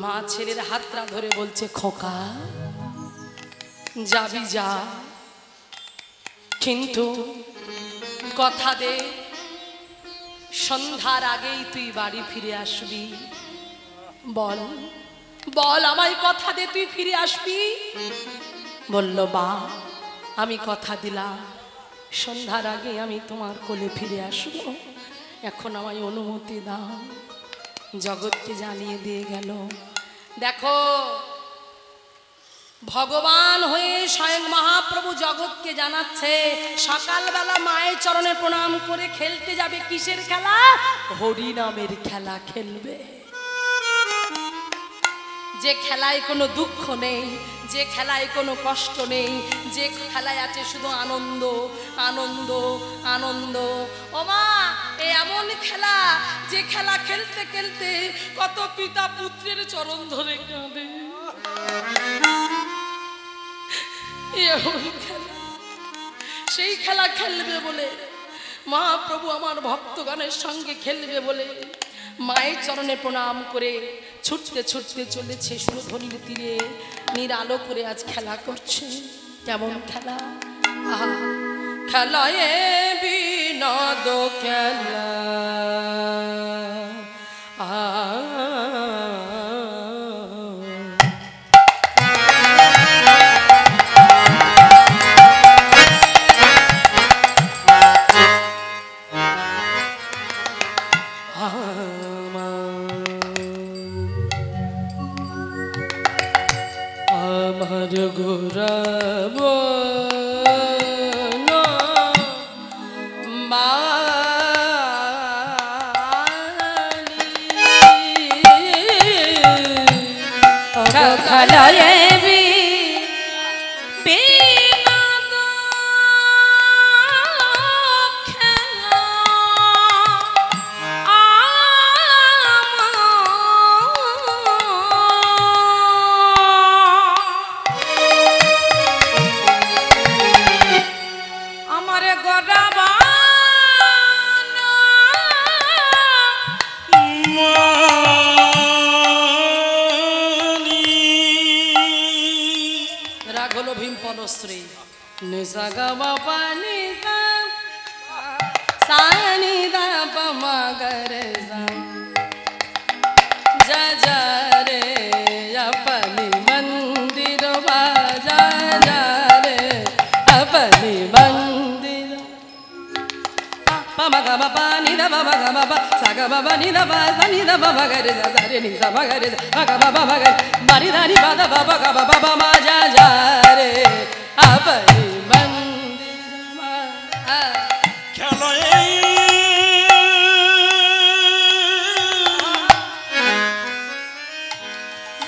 A: মা ছেলের হাতটা ধরে বলছে, খোকা যাবি যা, কিন্তু কথা দে সন্ধ্যার আগেই তুই বাড়ি ফিরে আসবি। বল বল আমায় কথা দে, তুই ফিরে আসবি? বলল, বা আমি কথা দিলাম সন্ধ্যার আগে আমি তোমার কোলে ফিরে আসবো, এখন আমায় অনুমতি দাও। জগৎকে জানিয়ে দিয়ে গেল। দেখো ভগবান হয়ে স্বয়ং মহাপ্রভু জগৎকে জানাচ্ছে, সকালবেলা মায়ের চরণে প্রণাম করে খেলতে যাবে। কিসের খেলা? হরিনামের খেলা খেলবে। যে খেলায় কোনো দুঃখ নেই, যে খেলায় কোনো কষ্ট নেই, যে খেলায় আছে শুধু আনন্দ আনন্দ আনন্দ। ও মা, এমন খেলা যে খেলা খেলতে খেলতে কত পিতা পুত্রের চরণ ধরে কাঁদে। এমন খেলা, সেই খেলা খেলবে বলে মহাপ্রভু আমার ভক্তগণের সঙ্গে খেলবে বলে মায়ের চরণে প্রণাম করে ছুটতে ছুটতে চলেছে সুরধনির তীরে, নিরালো করে আজ খেলা করছে। কেমন খেলা? আহা, খেলায় বিনোদ খেলা, আমার ঘোরাব
B: খেলায়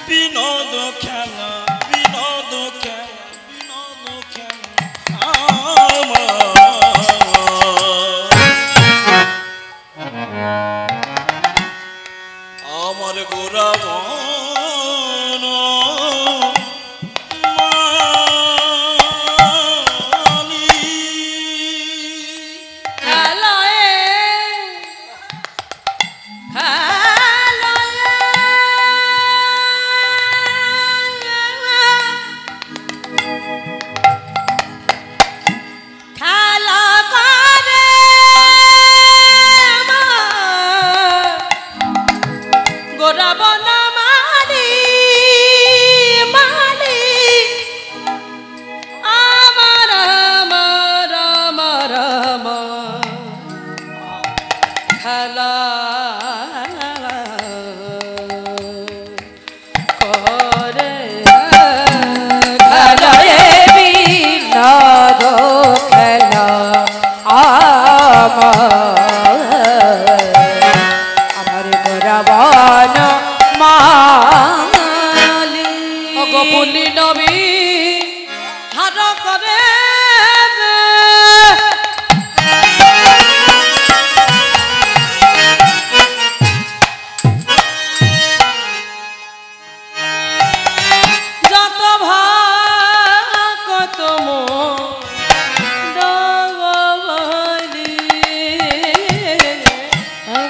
C: বিনোদ খেলা, বিনোদ খেলা, বিনোদ খেলা।
A: করে যত কত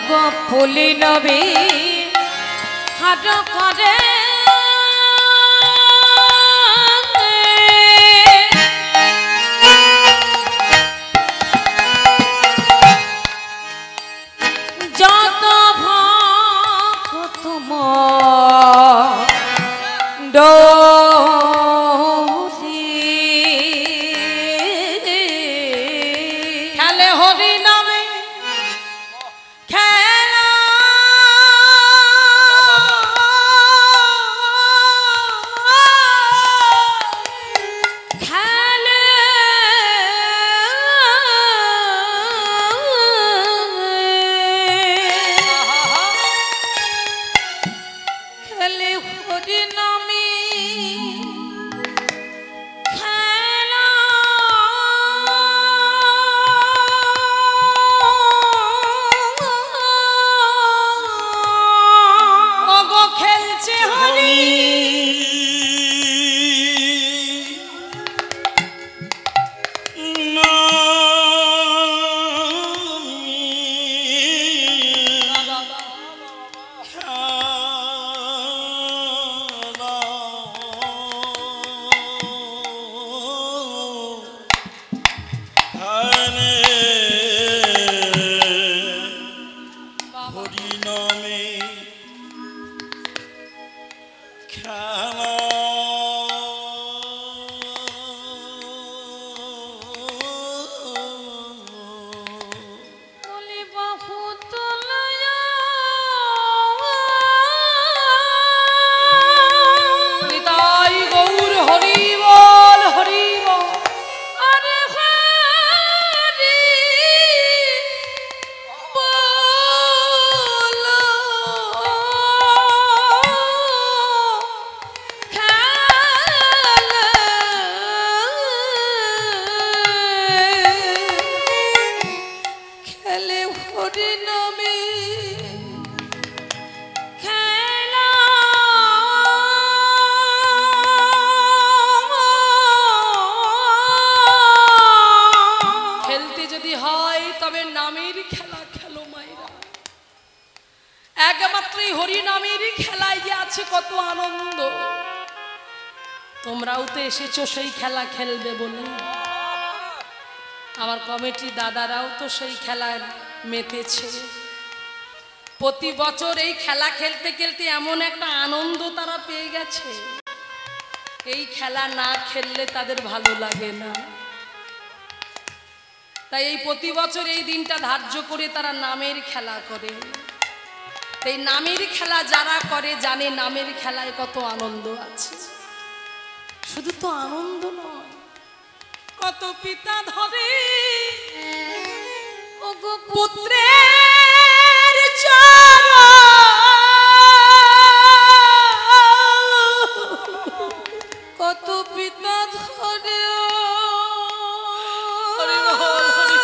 B: গো ফুলি নবী হাট করে যত ভক্ত
A: খেলে হরি নামে খেলা
B: খেলে খেলে হরি নামে খেলা
A: ওগো খেলছে হরি
B: বলি বাহু তোলায়া
A: নিতাই গৌর হরি বল হরি বল
B: আরে হরি বল খেলে হরি নামে খেলা
A: খেলতে যদি হয় তবে নামের খেলা খেলো মায়েরা একমাত্রই হরি নামের খেলায় যে আছে কত আনন্দ তোমরাও তো এসেছো সেই খেলা খেলবে বলে আমার কমিটি দাদারাও তো সেই খেলায় মেতেছে প্রতি বছর এই খেলা খেলতে খেলতে এমন একটা আনন্দ তারা পেয়ে গেছে এই খেলা না খেললে তাদের ভালো লাগে না তাই এই প্রতি বছর এই দিনটা ধার্য করে তারা নামের খেলা করে এই নামের খেলা যারা করে জানে নামের খেলায় কত আনন্দ আছে শুধু তো আনন্দ নয় কত পিতা ধরে
B: ওগো
A: পুত্রের চরণ
B: কত পিতা ধরে
A: হরি বল, হরি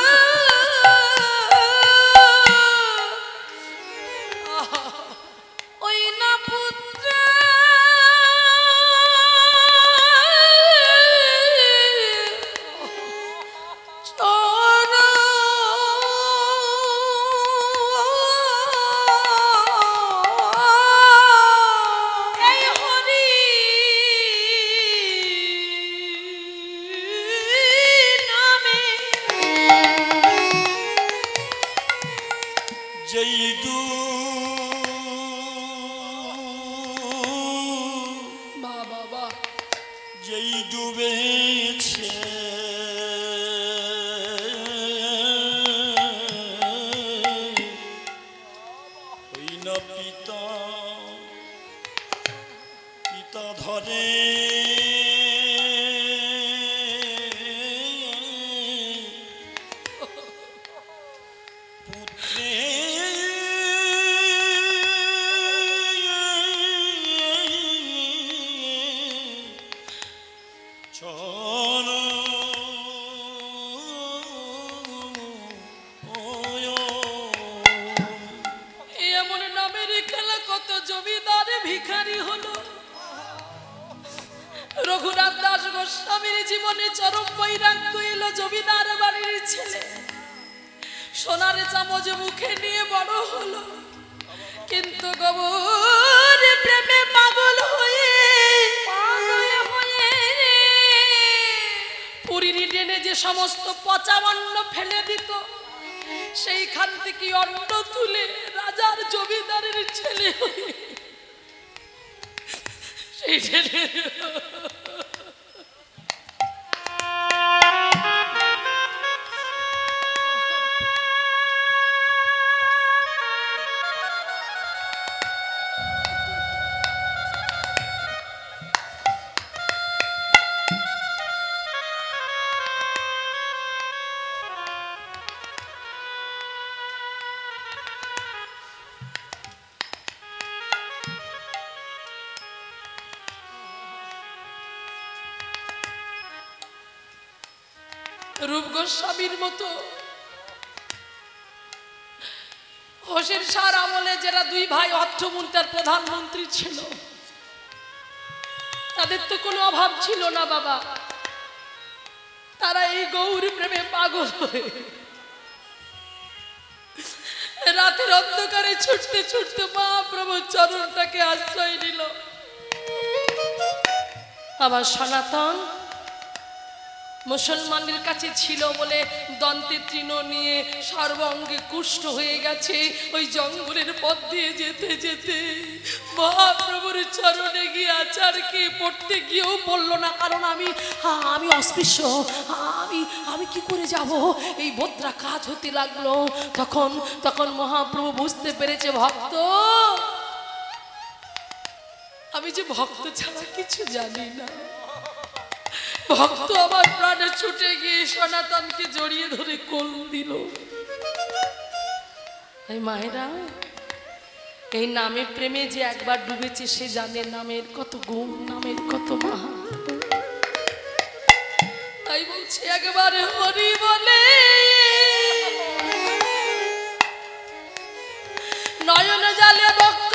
B: ওই না পুত্র
A: এই হরি বৈরাগ্য এলো জমিদার বাড়ির ছেলে, সোনার চামচ মুখে নিয়ে বড় হলো, কিন্তু গৌর প্রেমে পাগল হয়ে পুরীর টেনে যে সমস্ত পচা অন্ন ফেলে দিত, সেইখান থেকে অন্ন তুলে রাজার জমিদারের ছেলে হয়ে সেই ছেলে রূপ গোস্বামীর মতো হোসেন শাহর আমলে যারা দুই ভাই অর্থমন্ত্রী আর প্রধানমন্ত্রী ছিল, তাদের তো কোনো অভাব ছিল না বাবা। তারা এই গৌর প্রেমে পাগল হয়ে রাতের অন্ধকারে ছুটতে ছুটতে মহাপ্রভুর চরণটাকে আশ্রয় নিল। আবার সনাতন মুসলমানদের কাছে ছিল বলে দন্তে তৃণ নিয়ে সর্বাঙ্গে কুষ্ঠ হয়ে গেছে। ওই জঙ্গলের পথ দিয়ে যেতে যেতে মহাপ্রভুর চরণে গিয়ে আচারকে পড়তে গিয়েও বলল না, কারণ আমি অস্পৃশ্য, আমি কি করে যাব, এই বোধরা কাজ হতে লাগলো। তখন মহাপ্রভু বুঝতে পেরেছে, ভক্ত, আমি যে ভক্ত ছাড়া কিছু জানি না। ভক্ত আমার প্রাণে ছুটে গিয়ে সনাতনকে জড়িয়ে ধরে কোল দিল। এই মায়েরা, এই নামে প্রেমে যে একবার ডুবেছে সে জানে নামের কত গুণ, নামের কত মাহাত্ম্য। তাই বলছে একবার হরি বলে নয়ন জালে বক্ষ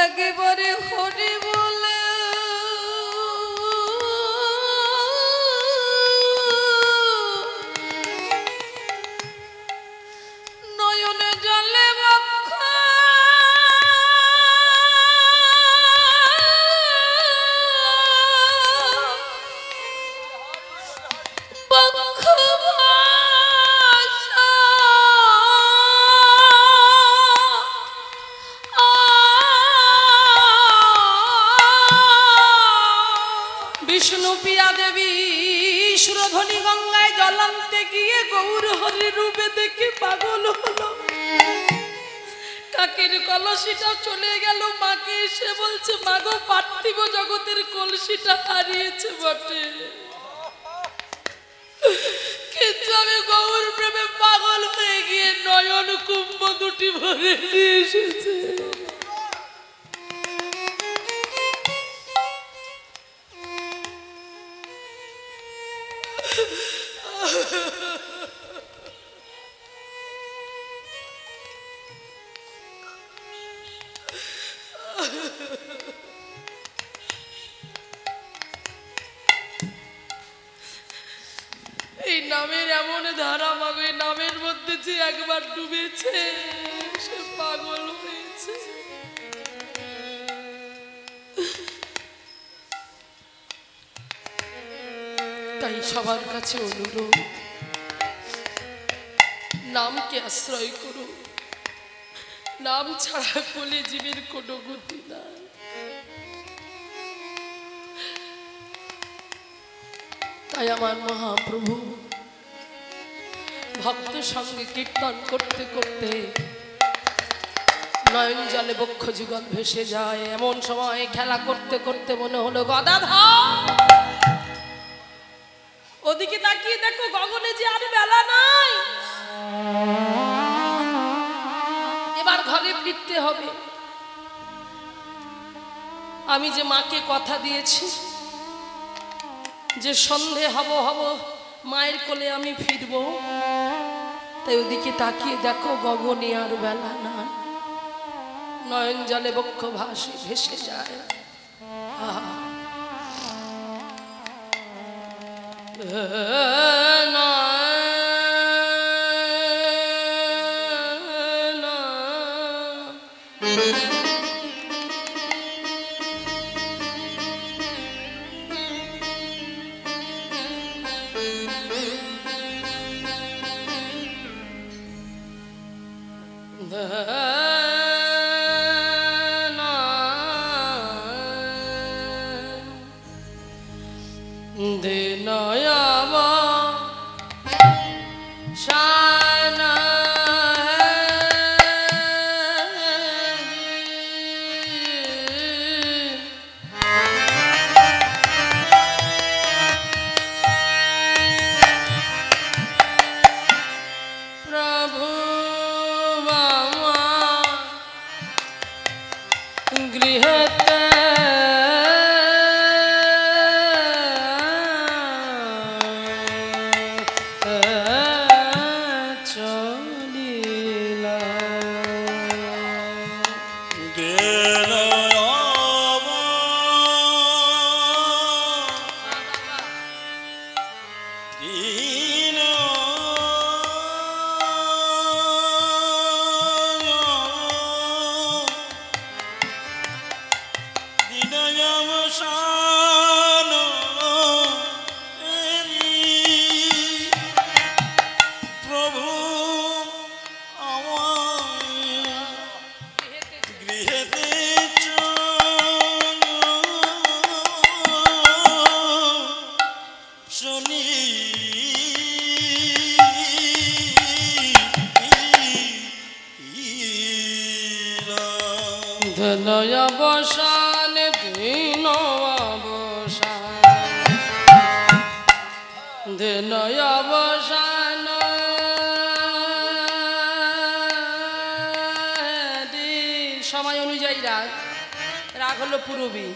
B: একেবারে হরি বলে নয়নে জলে বক্ষ বক্ষ
A: বিষ্ণু পিয়া দেবী সুরধ্বনি গঙ্গায় জলান্তে গিয়ে গৌর হরি রূপে দেখে পাগল হলো। কাকের কলসিটা চলে গেল, মাকে এসে বলছে, মাগো পার্থিব জগতের কলসিটা হারিয়েছে বটে, কিন্তু আমি গৌর প্রেমে পাগল হয়ে গিয়ে নয়ন কুম্ভ দুটি ভরে নিয়ে এসেছে। এই নামের এমন ধারা মাগে, নামের মধ্যে যে একবার ডুবেছে সে পাগল হয়েছে। তাই সবার কাছে অনুরোধ, নামকে আশ্রয় করো, নাম ছাড়া কোলে জীবের কোনো গতি না। তাই আমার মহাপ্রভু ভক্ত সঙ্গে কীর্তন করতে করতে নয়ন জলে বক্ষ যুগল ভেসে যায়। এমন সময় খেলা করতে করতে মনে হলো গদাধর, ওদিকে তাকিয়ে দেখো গগনে যে আর বেলা নাই, এবার ঘরে ফিরতে হবে। আমি যে মাকে কথা দিয়েছি যে সন্ধে হব হব মায়ের কোলে আমি ফিরব, তাই ওদিকে তাকিয়ে দেখো গগনে আর বেলা নাই, নয়ন জলে বক্ষ ভাসে ভেসে যায়। আহা অবসান দিন অবসান দিন অবসান সময় অনুযায়ী রাগ, রাগ হলো পূরবী।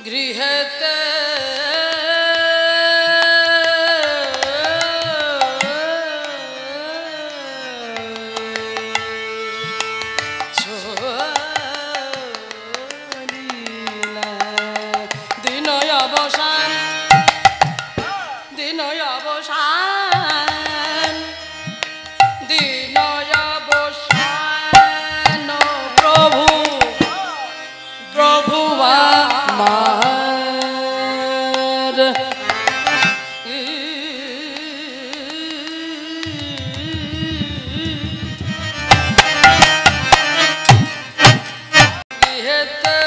A: গৃহেতে দিন অবসান দিন অবসান দিন অবসান প্রভু প্রভু আমার গৃহেতে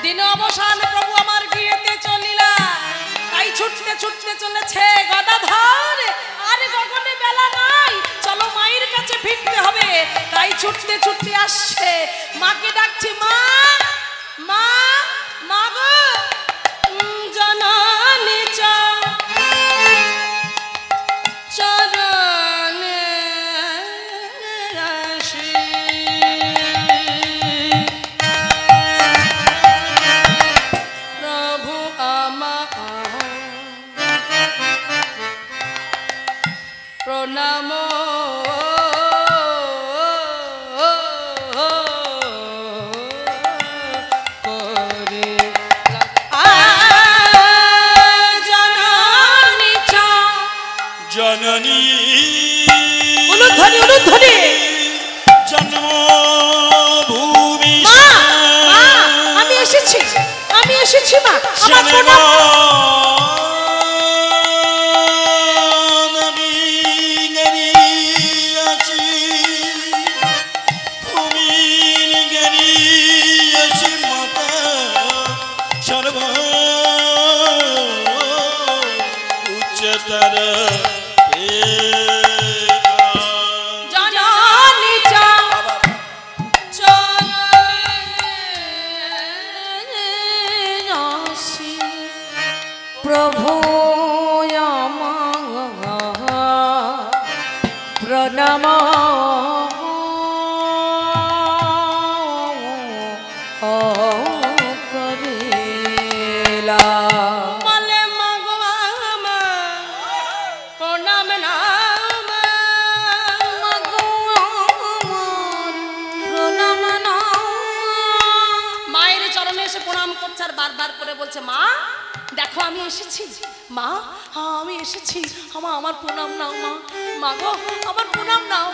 A: দিন অবসান প্রভু আমার গৃহেতে চলিলা, তাই ছুটতে ছুটতে চলেছে গদাধর। আরে গগনে বেলা নাই, চলো মায়ের কাছে ফিরতে হবে। তাই ছুটতে ছুটতে আসছে, মাকে ডাকছে, মা মা মা গো জননী চরণে আসি। প্রভু আমার প্রণাম করে বারবার করে বলছে, মা দেখো আমি এসেছি, মা হ্যাঁ আমি এসেছি, আমার প্রণাম নাও মা, মা গো আমার প্রণাম নাও,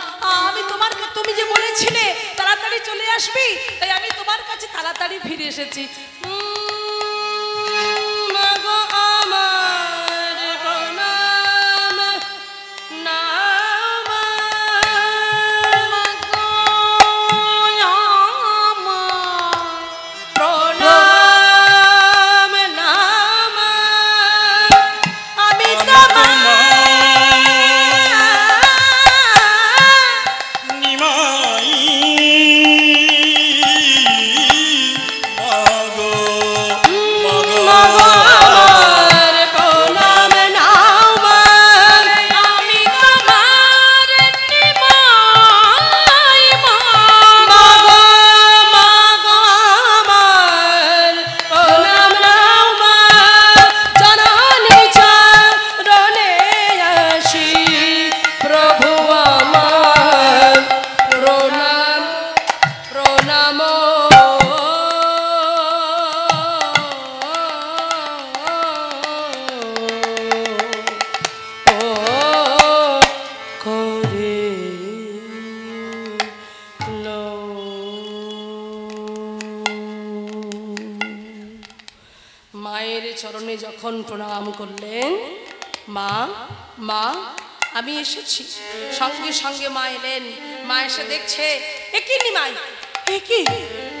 A: আমি তোমার তুমি যে বলেছিলে তাড়াতাড়ি চলে আসবি, তাই আমি তোমার কাছে তাড়াতাড়ি ফিরে এসেছি। মা গো আমার প্রণাম নাও মা, মা গো আমার প্রণাম নাও মা, আমি তোমার
C: নিমাই মাগো মাগো
A: আমার প্রণাম নাও মা, আমি তোমার নিমাই মা, মা গো আমার প্রণাম নাও মা, জননী চরণে আসি প্রভু আমার প্রণাম প্রণাম করে মায়ের চরণে যখন প্রণাম করলেন, মা মা আমি এসেছি, সঙ্গে সঙ্গে মা এলেন। মা এসে দেখছে, একই নিমাই, একই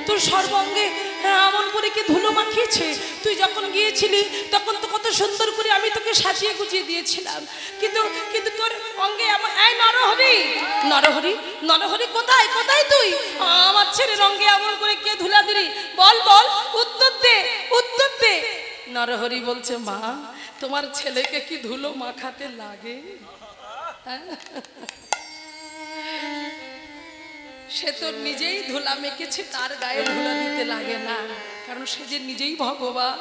A: তোর সর্বাঙ্গে এমন করে কি ধুলো মাখিয়েছে, তুই যখন গিয়েছিলি তখন তো কত সুন্দর করে আমি তোকে সাজিয়ে গুজিয়ে দিয়েছিলাম, কিন্তু কিন্তু তোর অঙ্গে এই নরহরি নরহরি নরহরি কোথায় কোথায় তুই আমার ছেলের অঙ্গে এমন করে কে ধুলা দিলি, বল বল উত্তর দে উত্তর দে। নরহরি বলছে, মা তোমার ছেলেকে কি ধুলো মাখাতে লাগে? সে তো নিজেই ধুলা মেখেছে, তার গায়ে ধুলা দিতে লাগে না, কারণ সে যে নিজেই ভগবান,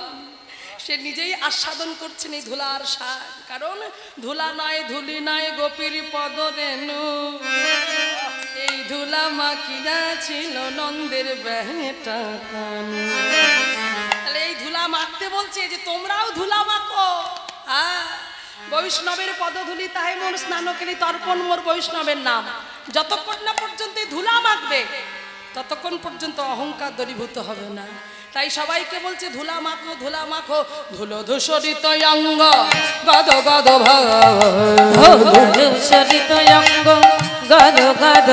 A: সে নিজেই আস্বাদন করছেন এই ধুলার স্বাদ। কারণ ধুলা নয় ধুলি নয় গোপীর পদ রেণু, এই ধুলা মাখিনা ছিল নন্দের বেটা কানু। তাহলে এই ধুলা মাখতে বলছে যে তোমরাও ধুলা মাখো। বৈষ্ণবের পদধূলি তাই মোর স্নানকারী তর্পণ মোর বৈষ্ণবের নাম। যতক্ষণ না পর্যন্ত ধুলা মাখবে ততক্ষণ পর্যন্ত অহংকার দূরীভূত হবে না। তাই সবাইকে বলছে ধুলা মাখো ধুলা মাখো, ধুলো ধূসরিত অঙ্গ গদ গদ
B: ধূসরিত অঙ্গ গদ গদ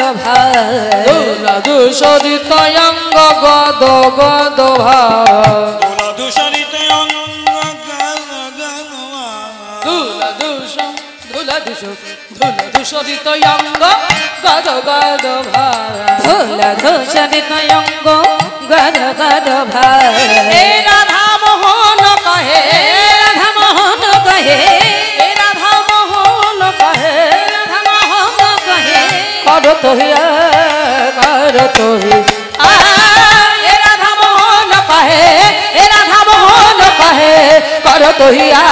A: ধুলা ধূসরিত অঙ্গ গদ গদ
C: দোলা ধূসরিত অঙ্গ
A: ধুলা ধূসরিত অঙ্গ গদ গদ
B: ধূলা ধূসরিত অঙ্গ গদ গদ
A: হে রাধা মোহন কহে
B: রাধা মোহন কহে
A: রাধা মোহন কহে
B: রাধা মোহন কহে
A: কর তোহিয়া কর তোহি হে রাধা মোহন কহে হে রাধা মোহন কহে কর তোহিয়া